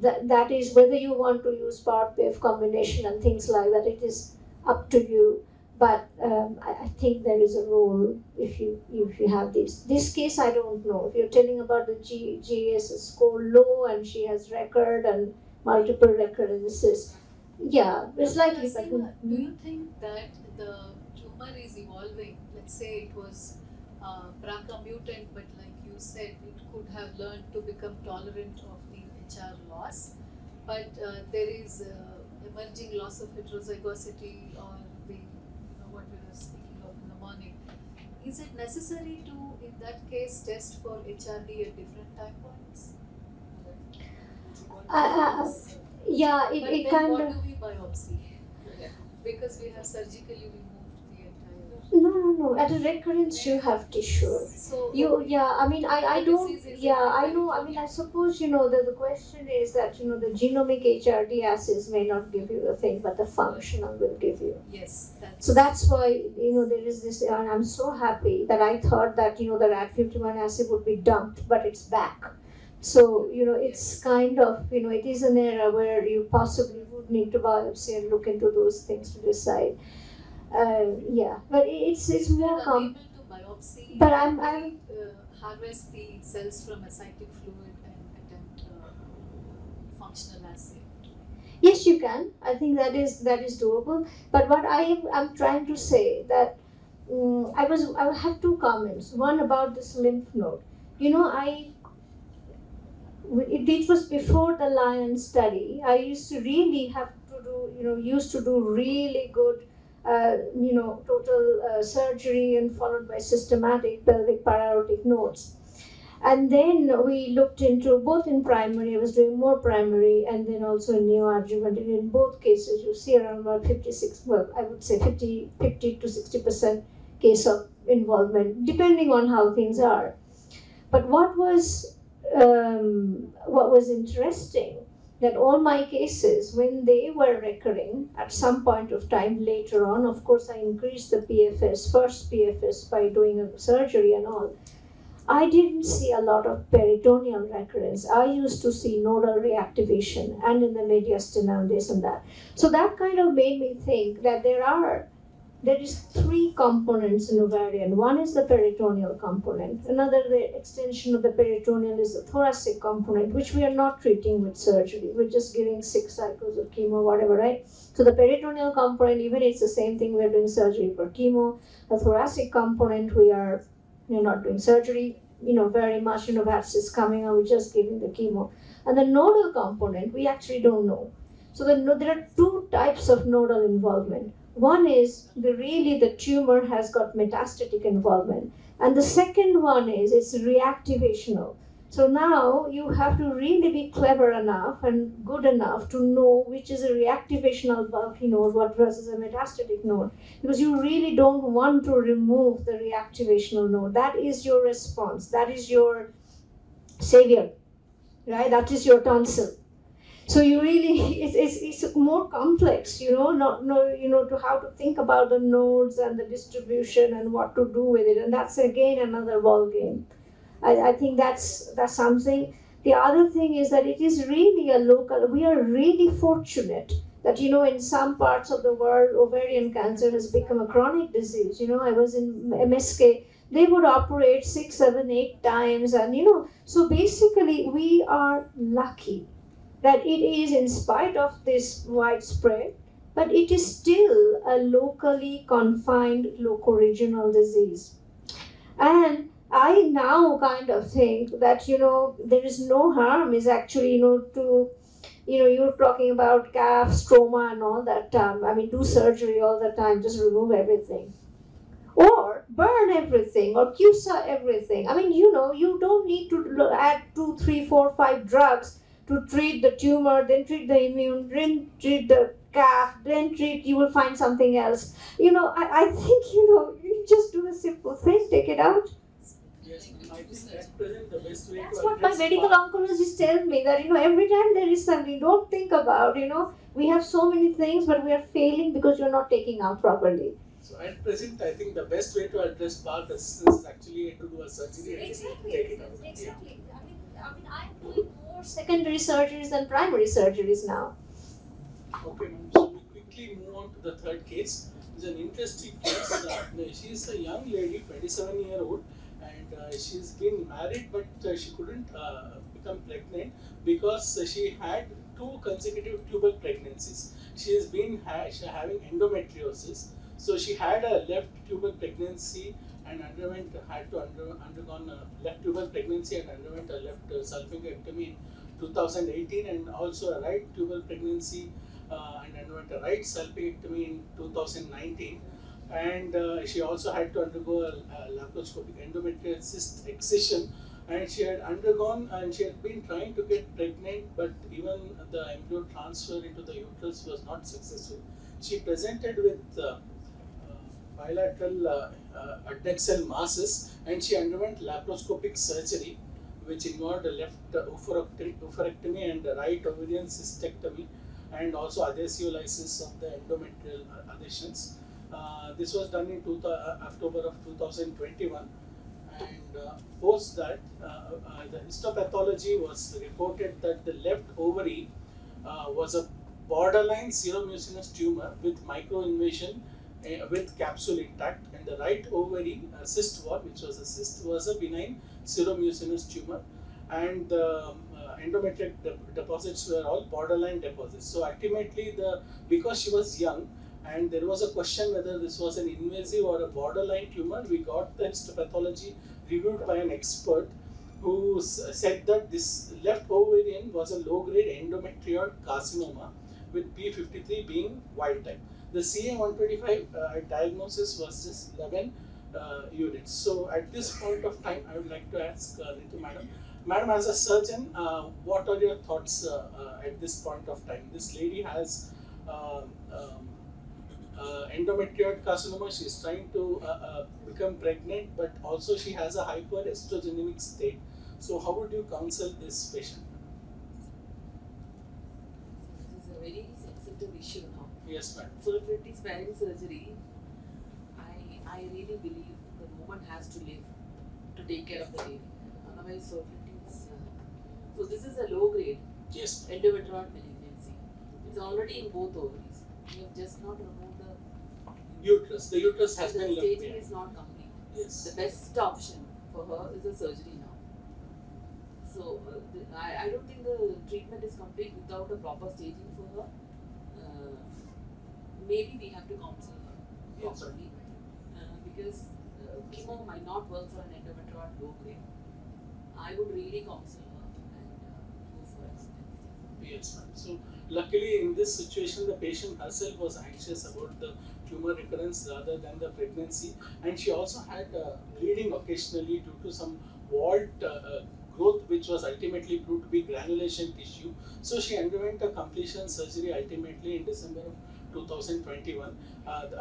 that is whether you want to use PARP-PAF combination and things like that, it is up to you. But I think there is a role if you have this. This case, I don't know. If you're telling about the GS score low and she has record and multiple recurrences, yeah, it's likely. Seema, do you think that the tumor is evolving? Let's say it was BRCA mutant, but like you said, it could have learned to become tolerant of the HR loss. But there is emerging loss of heterozygosity or the what we were speaking of in the morning. Is it necessary to, in that case, test for HRD at different time points? Yeah, But it then kind what of. do we biopsy? Because we have surgically removed the entire. No. At a recurrence, you have tissue. So I mean, I the don't, disease is I know, I mean, I suppose, the question is that, the genomic HRD assays may not give you the thing, but the functional will give you. yes, So that's why, there is this, and I'm so happy that I thought that, the RAD51 assay would be dumped, but it's back. So, it's kind of, it is an era where you possibly would need to biopsy and look into those things to decide. But it's more unable to biopsy. But I'm harvest the cells from ascitic fluid and attempt functional assay. Yes, you can. I think that is doable. But what I'm trying to say that I have two comments. One about this lymph node. It was before the Lion study. I used to really have to do really good, total surgery and followed by systematic pelvic para-aortic nodes. And then we looked into both in primary, I was doing more primary, and then also in neoadjuvant. And in both cases, you see around about 50 to 60% case of involvement, depending on how things are. But what was interesting, that all my cases, when they were recurring at some point of time later on, of course I increased the PFS, first PFS by doing a surgery and all. I didn't see a lot of peritoneal recurrence. I used to see nodal reactivation and in the mediastinum, this and that. So that kind of made me think that there is three components in ovarian. One is the peritoneal component. Another, the extension of the peritoneal, is the thoracic component, which we are not treating with surgery. We're just giving 6 cycles of chemo, whatever, right? So the peritoneal component, even it's the same thing, we're doing surgery for chemo. The thoracic component, we're not doing surgery, very much, vaccines coming and we're just giving the chemo. And the nodal component, we actually don't know. So there are two types of nodal involvement. One is the tumor has got metastatic involvement. And the second one is it's reactivational. So now you have to really be clever enough and good enough to know which is a reactivational bulky node versus a metastatic node. Because you really don't want to remove the reactivational node. That is your response. That is your savior, right? That is your tonsil. So you really, it's more complex, to how to think about the nodes and the distribution and what to do with it. And that's again another ball game. I think that's something. The other thing is that it is really we are really fortunate that, in some parts of the world, ovarian cancer has become a chronic disease. I was in MSK, they would operate 6, 7, 8 times. And, so basically we are lucky that it is, in spite of this widespread, but it is still a locally confined, loco-regional disease. And I now kind of think that, there is no harm is actually, you're talking about calf, stroma and all that. Do surgery all the time, just remove everything. Or burn everything, or QSA everything. You don't need to add 2, 3, 4, 5 drugs to treat the tumor, then treat the immune, then treat the calf, then you will find something else. I think, you just do a simple thing, take it out. Yes, I think at present the best way That's to what my medical oncologist tells me, that, every time there is something, don't think about, we have so many things, but we are failing because you're not taking out properly. So at present, I think the best way to address PARP resistance is actually to do a surgery and Exactly. take it out. Exactly. I'm doing more secondary surgeries than primary surgeries now. Okay, ma'am. So we quickly move on to the third case. It's an interesting case. She is a young lady, 27-year-old, and she's been married, but she couldn't become pregnant because she had 2 consecutive tubal pregnancies. She has been having endometriosis. So she had a left tubal pregnancy and had to undergone a left tubal pregnancy and underwent a left salpingectomy in 2018, and also a right tubal pregnancy and underwent a right salpingectomy in 2019. And she also had to undergo a laparoscopic endometrial cyst excision, and she had undergone and she had been trying to get pregnant, but even the embryo transfer into the uterus was not successful. She presented with bilateral adnexal masses, and she underwent laparoscopic surgery, which involved a left oophorectomy and a right ovarian cystectomy, and also adhesiolysis of the endometrial adhesions. This was done in October of 2021, and post that, the histopathology was reported that the left ovary was a borderline seromucinous tumor with microinvasion with capsule intact, and the right ovary cyst wall, which was a cyst, was a benign seromucinous tumor, and the endometrial deposits were all borderline deposits. So ultimately, because she was young and there was a question whether this was an invasive or a borderline tumor, we got the histopathology reviewed by an expert who said that this left ovarian was a low-grade endometrioid carcinoma with P53 being wild type. The CA-125 diagnosis was just 11 units. So at this point of time, I would like to ask Ritu Madam. Madam, as a surgeon, what are your thoughts at this point of time? This lady has endometrioid carcinoma. She is trying to become pregnant, but also she has a hyperestrogenic state. So how would you counsel this patient? This is a very sensitive issue now. Yes, ma'am. Fertility sparing surgery, I really believe the woman has to live to take care of the baby. Otherwise, fertility is. So this is a low grade Yes. endometrioid malignancy. It's already in both ovaries. You have just not removed the Uterus. The uterus has the been staging left. is not complete. Yes. The best option for her is a surgery now. So I don't think the treatment is complete without a proper staging for her. Maybe we have to counsel her Yes. properly because chemo might not work for an endometrioid low grade. I would really counsel her and go for a stent. Yes, ma'am. So luckily in this situation, the patient herself was anxious about the tumor recurrence rather than the pregnancy, and she also had bleeding occasionally due to some walled growth, which was ultimately proved to be granulation tissue. So she underwent a completion surgery ultimately in December of 2021.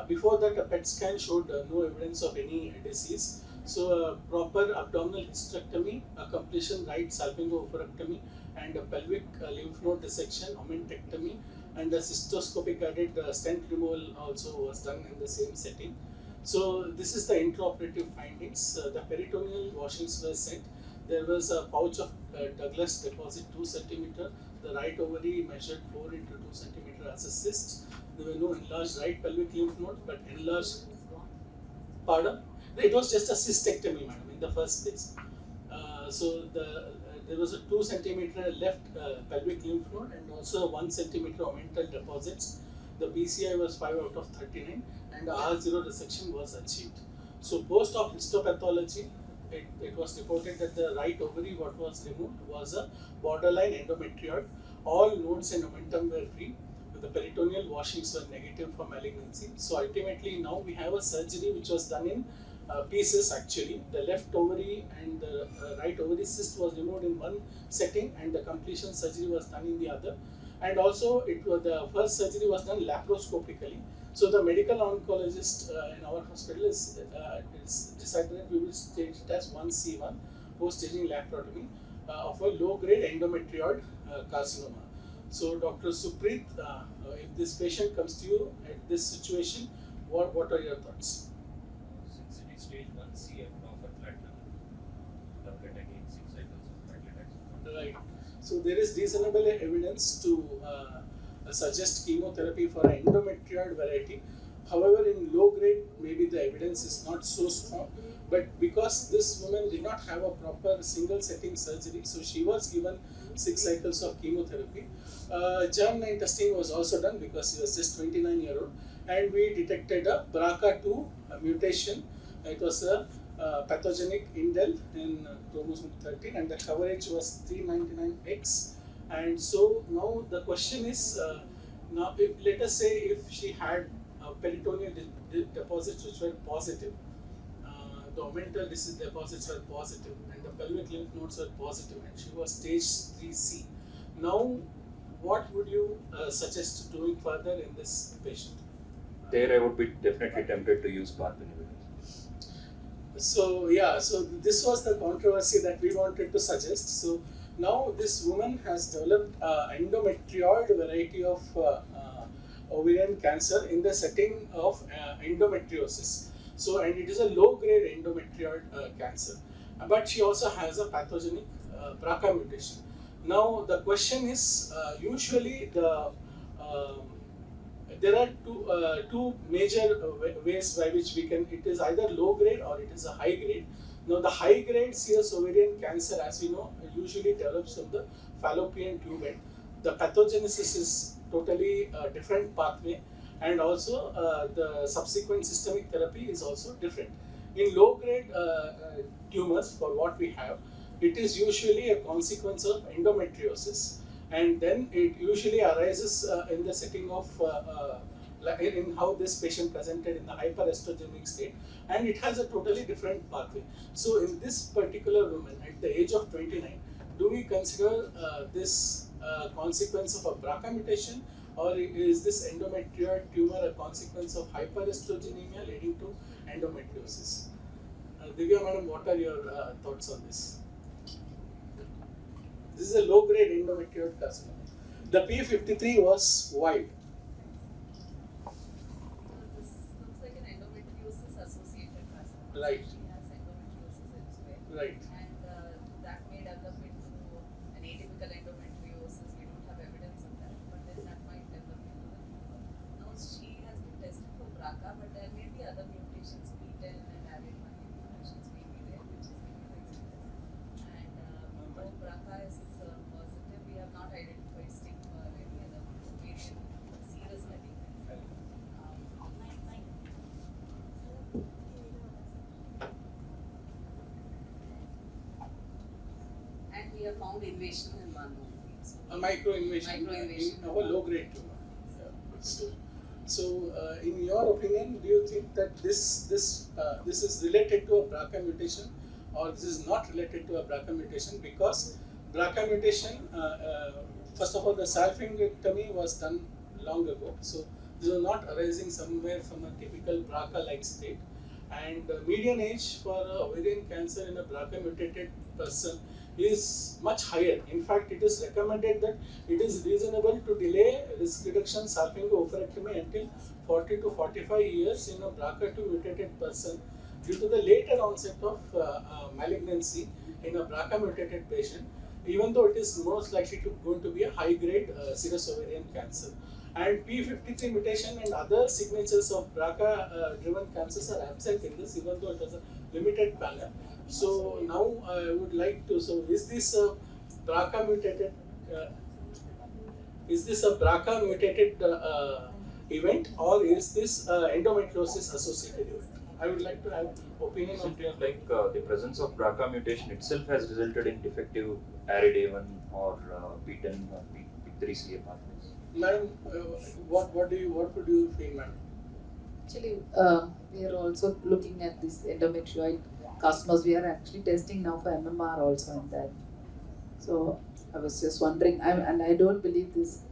Before that, a PET scan showed no evidence of any disease. So proper abdominal hysterectomy, a completion right salpingo-oophorectomy, and a pelvic lymph node dissection, omentectomy, and a cystoscopic guided stent removal also was done in the same setting. So this is the intraoperative findings. The peritoneal washings were sent. There was a pouch of Douglas deposit 2 cm. The right ovary measured 4 into 2 cm as a cyst. There were no enlarged right pelvic lymph node, but enlarged. Pardon? It was just a cystectomy, madam, in the first place. There was a 2 cm left pelvic lymph node and also 1 cm omental deposits. The BCI was 5 out of 39 and the R0 resection was achieved. So post-op histopathology, it was reported that the right ovary what was removed was a borderline endometrioid. All nodes and omentum were free. The peritoneal washings were negative for malignancy. So ultimately now we have a surgery which was done in pieces actually. The left ovary and the right ovary cyst was removed in one setting and the completion surgery was done in the other. And also the first surgery was done laparoscopically. So the medical oncologist in our hospital is decided that we will stage it as 1C1 post-staging laparotomy of a low-grade endometrioid carcinoma. So Dr. Supreet, if this patient comes to you at this situation, what are your thoughts? Since it is stage 1C, I would offer platinum. Doublet again, 6 cycles of platinum. Right. So there is reasonable evidence to suggest chemotherapy for an endometrioid variety. However, in low grade, maybe the evidence is not so strong. But because this woman did not have a proper single setting surgery, so she was given 6 cycles of chemotherapy. Germline testing was also done because she was just 29-year-old, and we detected a BRCA2 mutation. It was a pathogenic indel in chromosome 13, and the coverage was 399X. And so now the question is, now let us say if she had peritoneal deposits which were positive, the omental deposits were positive, and the pelvic lymph nodes were positive, and she was stage 3C. Now, what would you suggest doing further in this patient? There I would be definitely tempted to use PARP inhibitors. So yeah, so this was the controversy that we wanted to suggest. So now this woman has developed endometrioid variety of ovarian cancer in the setting of endometriosis. So, and it is a low-grade endometrioid cancer, but she also has a pathogenic BRCA mutation. Now the question is, usually there are two major ways by which we can, it is either low grade or it is a high grade. Now the high grade serous ovarian cancer, as we know, usually develops from the fallopian tube end. The pathogenesis is totally a different pathway, and also the subsequent systemic therapy is also different. In low grade tumors, for what we have, it is usually a consequence of endometriosis, and then it usually arises in the setting of in how this patient presented in the hyperestrogenic state, and it has a totally different pathway. So in this particular woman at the age of 29, do we consider this consequence of a BRCA mutation, or is this endometrioid tumor a consequence of hyperestrogenemia leading to endometriosis? Divya madam, what are your thoughts on this? This is a low-grade endometrioid carcinoma. The P53 was wide. This looks like an endometriosis associated carcinoma. Right. She has endometriosis elsewhere. Right. And that may develop into an atypical endometriosis. We don't have evidence of that, but then that might develop into the tumor. Now she has been tested for BRCA, but there may be other mutations, PTEN and ARID1 mutations may be there, which is immunoexpressed. And though BRCA is positive, we have not identified stigma or any other variant serous malignancy. And we have found invasion in one only. So A microinvasion Microinvasion. in our low-grade tumor. Yeah. So, in your opinion, do you think that this is related to a BRCA mutation, or this is not related to a BRCA mutation? Because BRCA mutation, first of all, the salpingectomy was done long ago, so this is not arising somewhere from a typical BRCA-like state. And the median age for ovarian cancer in a BRCA mutated person is much higher. In fact, it is recommended that it is reasonable to delay risk reduction salpingo-oophorectomy until 40 to 45 years in a BRCA2 mutated person due to the later onset of malignancy in a BRCA mutated patient, even though it is most likely going to be a high grade serous ovarian cancer. And P53 mutation and other signatures of BRCA driven cancers are absent in this, even though it was a limited panel. So now I would like to, so is this a BRCA mutated, event, or is this endometriosis associated event? I would like to have opinion on Something like the presence of BRCA mutation itself has resulted in defective ARID1 or PTEN or P3CA pathways. Madam, what would you feel, madam? Actually, we are also looking at this endometrioid customers. We are actually testing now for MMR also in that. So I was just wondering, and I don't believe this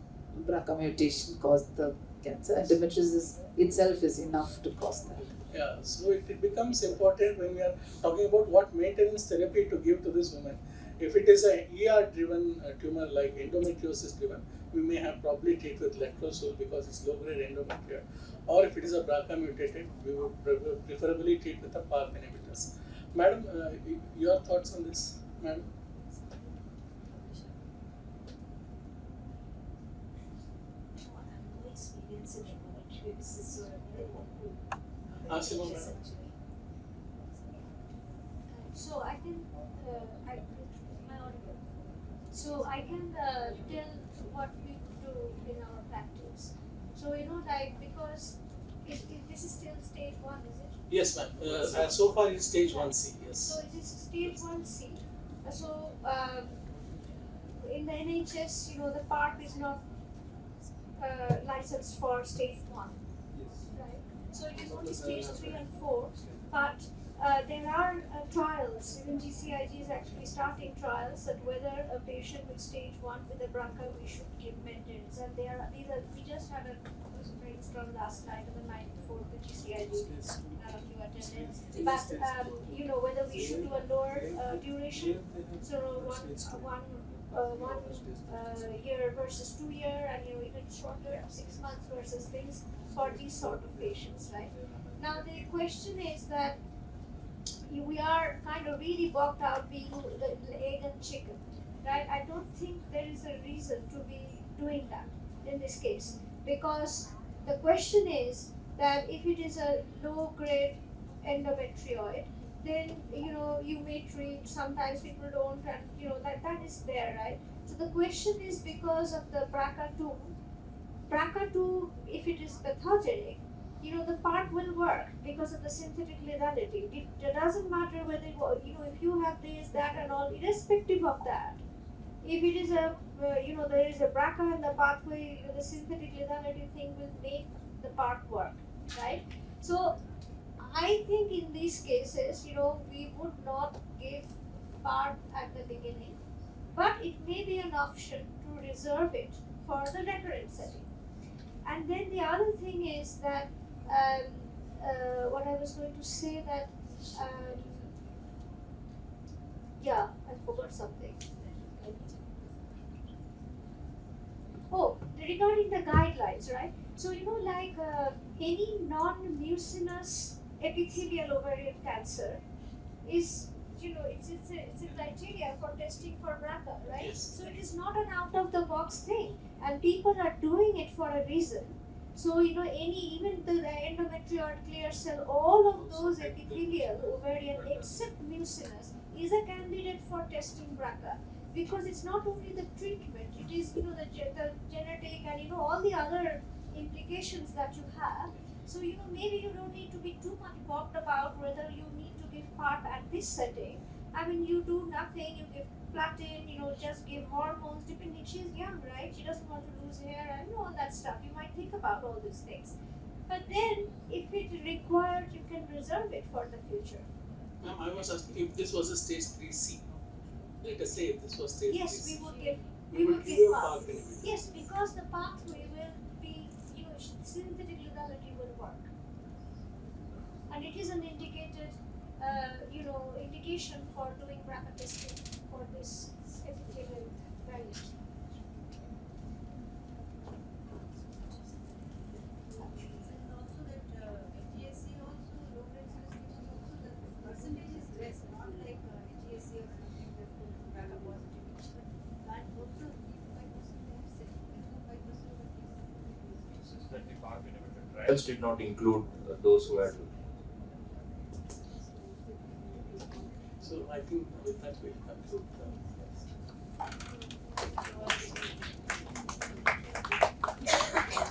BRCA mutation caused the cancer. Endometriosis itself is enough to cause that. Yeah, so it becomes important when we are talking about what maintenance therapy to give to this woman. If it is an ER-driven tumor like endometriosis-driven, we may have probably treat with letrozole because it's low-grade endometrium. Or if it is a BRCA mutated, we would preferably treat with a PARP inhibitors. Madam, your thoughts on this, madam? Asima, madam. So I can, So I can tell what we do in our practice. So like because this is still stage 1, is it? Yes, ma'am. So far it's stage 1C. Yes. So it is stage 1C. So in the NHS, the PARP is not licensed for stage 1. Right. So it is only stage 3 and 4. But there are trials, even GCIG is actually starting trials that whether a patient with stage 1 with a BRCA we should give maintenance. And we just had a brainstorm last night on the 94th with GCIG, none of you attended. But whether we should do a lower duration, so one year versus 2 year, and even shorter, 6 months versus things for these sort of patients, right? Now the question is that we are kind of really bogged out being the egg and chicken, right? I don't think there is a reason to be doing that in this case, because the question is that if it is a low-grade endometrioid, then you may treat. Sometimes people don't, and that is there, right? So the question is because of the BRCA2. BRCA2, if it is pathogenic, the PARP will work because of the synthetic lethality. It doesn't matter whether, if you have this, that and all, irrespective of that. If it is there is a BRCA in the pathway, the synthetic lethality thing will make the PARP work, right? So I think in these cases, we would not give PARP at the beginning, but it may be an option to reserve it for the recurrent setting. And then the other thing is that what I was going to say that, I forgot something. Oh, regarding the guidelines, right? So, like any non-mucinous epithelial ovarian cancer is it's a criteria for testing for BRCA, right? Yes. So it is not an out of the box thing, and people are doing it for a reason. So even the endometrioid, clear cell, all of those epithelial, ovarian, except mucinous, is a candidate for testing BRCA, because it's not only the treatment; it is the genetic and all the other implications that you have. So maybe you don't need to be too much bothered about whether you need to give PARP at this setting. I mean, you do nothing, you give platin, just give hormones, depending. She's young, right? She doesn't want to lose hair and all that stuff. You might think about all these things. But then, if it required, you can reserve it for the future. Ma'am, I was asking if this was a stage 3C. Let us say if this was stage 3C. Yes, we would give give a PARP. PARP inhibitor. Yes, because the pathway will be, synthetic lethality will work. And it is an indicated, indication for doing BRCA testing for this epithelial variant. And also that HGSC also, low grade cystectomy also, the percentage is less, not like HGSC or something that BRCA positive. But also 5% Since that the PARP inhibitor trials did not include those who had. So I think with that we conclude